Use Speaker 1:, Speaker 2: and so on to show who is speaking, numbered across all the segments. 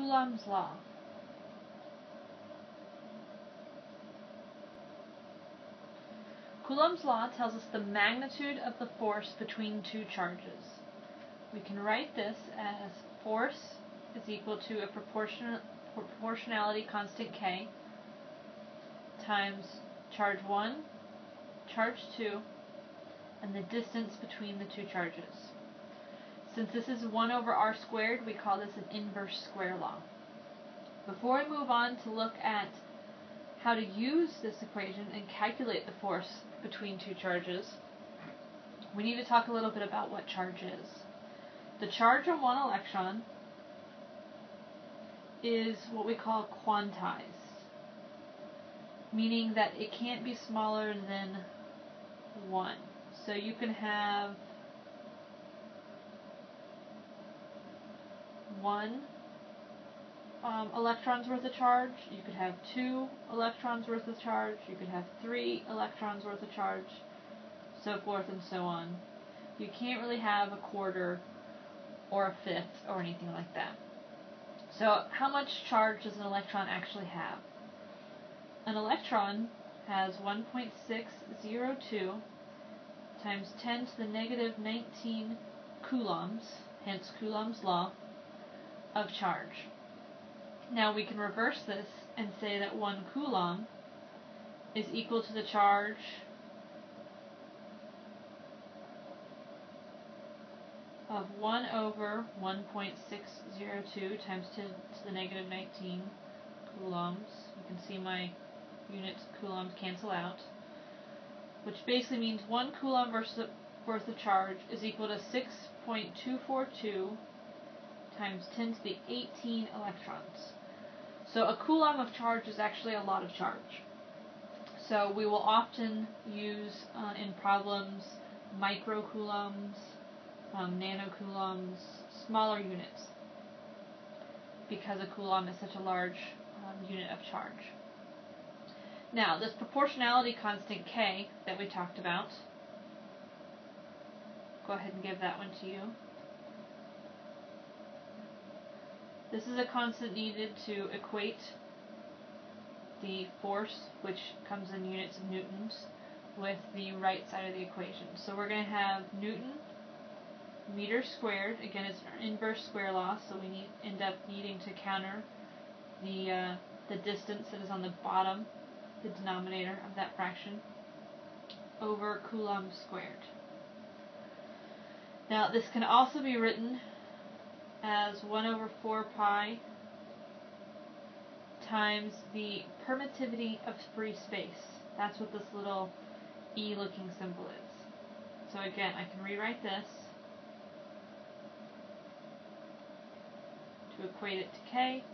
Speaker 1: Coulomb's law. Coulomb's law tells us the magnitude of the force between two charges. We can write this as force is equal to a proportionality constant K times charge 1, charge 2, and the distance between the two charges. Since this is 1 over r squared, we call this an inverse square law. Before we move on to look at how to use this equation and calculate the force between two charges, we need to talk a little bit about what charge is. The charge on one electron is what we call quantized, meaning that it can't be smaller than 1. So you can have 1 electrons worth of charge, you could have 2 electrons worth of charge, you could have 3 electrons worth of charge, so forth and so on. You can't really have a quarter or a fifth or anything like that. So how much charge does an electron actually have? An electron has 1.602 times 10 to the negative 19 coulombs, hence Coulomb's law, of charge. Now we can reverse this and say that 1 coulomb is equal to the charge of 1 over 1.602 times 10 to the negative 19 coulombs. You can see my units coulombs cancel out, which basically means 1 coulomb worth of charge is equal to 6.242 times 10 to the 18 electrons. So a coulomb of charge is actually a lot of charge. So we will often use in problems microcoulombs, nanocoulombs, smaller units, because a coulomb is such a large unit of charge. Now, this proportionality constant K that we talked about, go ahead and give that one to you. This is a constant needed to equate the force, which comes in units of newtons, with the right side of the equation. So we're going to have Newton meters squared. Again, it's our inverse square law, so we end up needing to counter the distance that is on the bottom, the denominator of that fraction, over Coulomb squared. Now this can also be written as 1 over 4 pi times the permittivity of free space. That's what this little E looking symbol is. So again, I can rewrite this to equate it to K.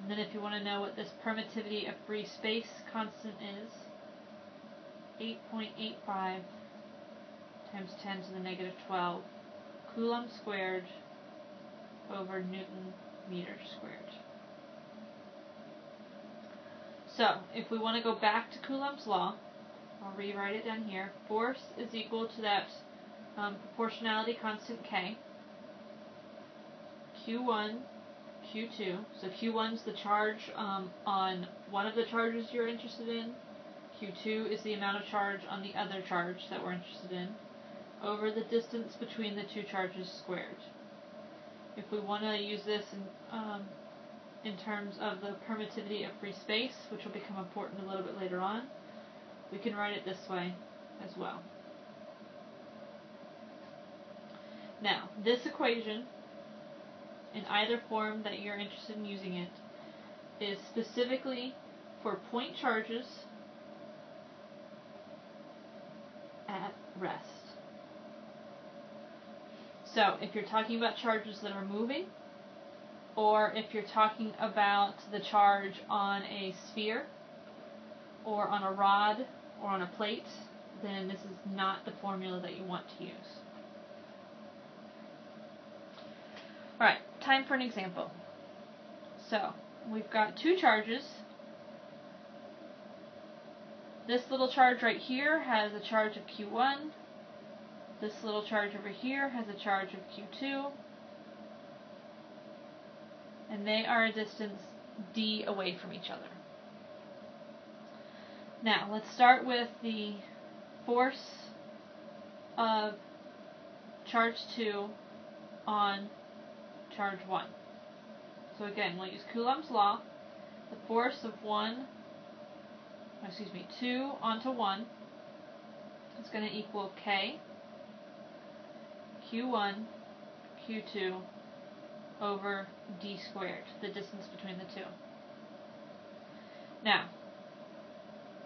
Speaker 1: And then if you want to know what this permittivity of free space constant is, 8.85 times 10 to the negative 12 Coulomb squared over Newton meter squared. So if we want to go back to Coulomb's law, I'll rewrite it down here. Force is equal to that proportionality constant K, Q1, Q2. So Q1 is the charge on one of the charges you're interested in. Q2 is the amount of charge on the other charge that we're interested in, over the distance between the two charges squared. If we want to use this in terms of the permittivity of free space, which will become important a little bit later on, we can write it this way as well. Now, this equation, in either form that you're interested in using it, is specifically for point charges at rest. So if you're talking about charges that are moving, or if you're talking about the charge on a sphere, or on a rod, or on a plate, then this is not the formula that you want to use. Alright, time for an example. So, we've got two charges. This little charge right here has a charge of Q1. This little charge over here has a charge of Q2. and they are a distance d away from each other. Now, let's start with the force of charge 2 on charge 1. So again, we'll use Coulomb's law. The force of 2 onto 1 is going to equal K, Q1, Q2 over d squared, the distance between the two. Now,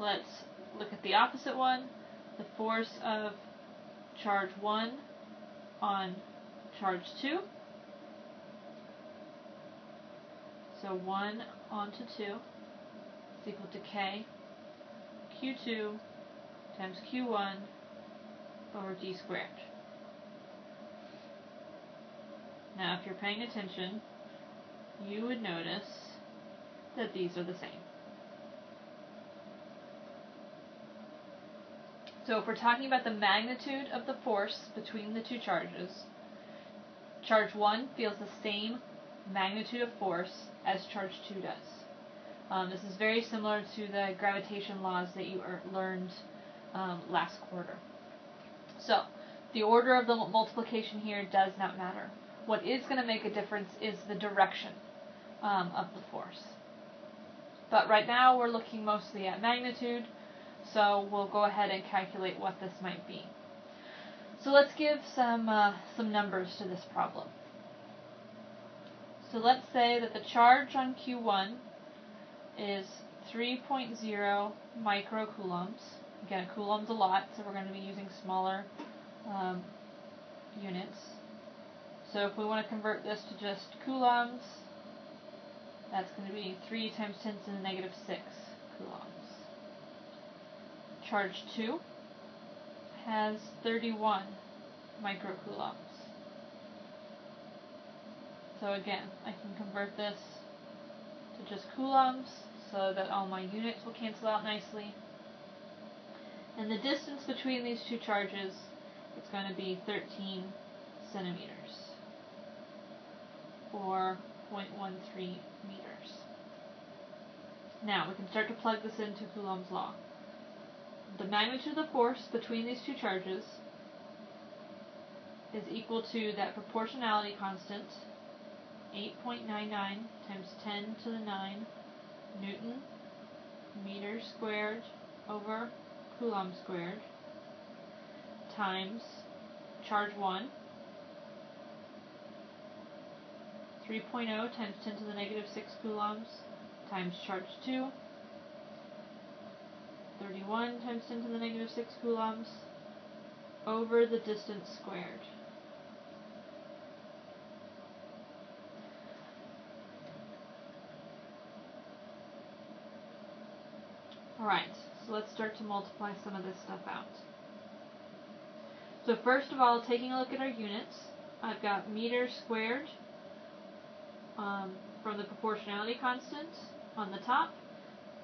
Speaker 1: let's look at the opposite one. The force of charge 1 on charge 2. So 1 onto 2 is equal to K, Q2 times Q1 over d squared. Now, if you're paying attention, you would notice that these are the same. So if we're talking about the magnitude of the force between the two charges, charge 1 feels the same magnitude of force as charge 2 does. This is very similar to the gravitation laws that you learned last quarter. So, the order of the multiplication here does not matter. What is going to make a difference is the direction of the force. But right now we're looking mostly at magnitude, so we'll go ahead and calculate what this might be. So let's give some numbers to this problem. So let's say that the charge on Q1 is 3.0 microcoulombs. Again, a coulomb's a lot, so we're going to be using smaller units. So if we want to convert this to just coulombs, that's going to be 3 times 10 to the negative 6 coulombs. Charge 2 has 31 microcoulombs. So again, I can convert this to just coulombs so that all my units will cancel out nicely. And the distance between these two charges is going to be 13 centimeters, or 0.13 meters. Now, we can start to plug this into Coulomb's law. The magnitude of the force between these two charges is equal to that proportionality constant, 8.99 times 10 to the 9 Newton meters squared over Coulomb squared, times charge 1, 3.0 times 10 to the negative 6 coulombs, times charge 2, 31 times 10 to the negative 6 coulombs, over the distance squared. Alright, so let's start to multiply some of this stuff out. So first of all, taking a look at our units, I've got meters squared from the proportionality constant on the top,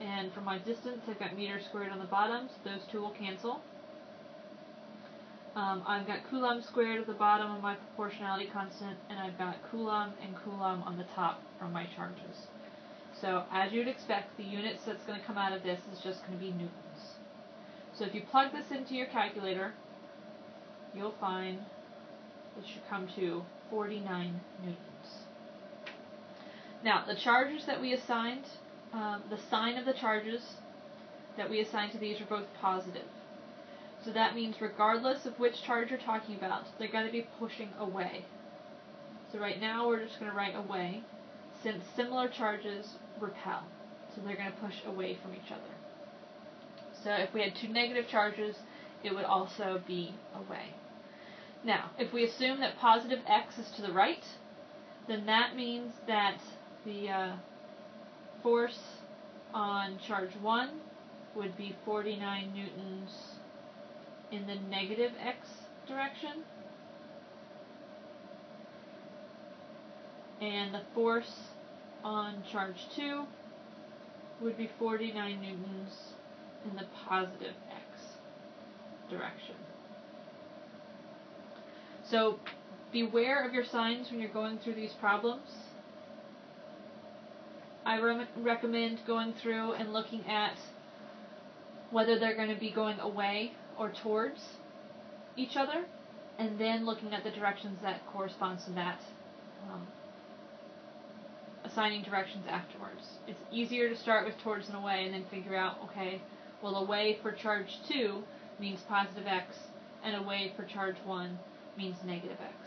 Speaker 1: and for my distance I've got meters squared on the bottom, so those two will cancel. I've got Coulomb squared at the bottom of my proportionality constant, and I've got Coulomb and Coulomb on the top from my charges. So as you'd expect, the units that's going to come out of this is just going to be newtons. So if you plug this into your calculator, you'll find it should come to 49 newtons. Now, the charges that we assigned, the sign of the charges that we assigned to these are both positive. So that means regardless of which charge you're talking about, they're going to be pushing away. So right now we're just going to write away, since similar charges repel. So they're going to push away from each other. So if we had two negative charges, it would also be away. Now, if we assume that positive x is to the right, then that means that the force on charge 1 would be 49 newtons in the negative x direction, and the force on charge 2 would be 49 newtons in the positive x direction. So beware of your signs when you're going through these problems. I recommend going through and looking at whether they're going to be going away or towards each other, and then looking at the directions that corresponds to that, assigning directions afterwards. It's easier to start with towards and away and then figure out, okay, well, away for charge 2 means positive x, and away for charge 1 means negative x.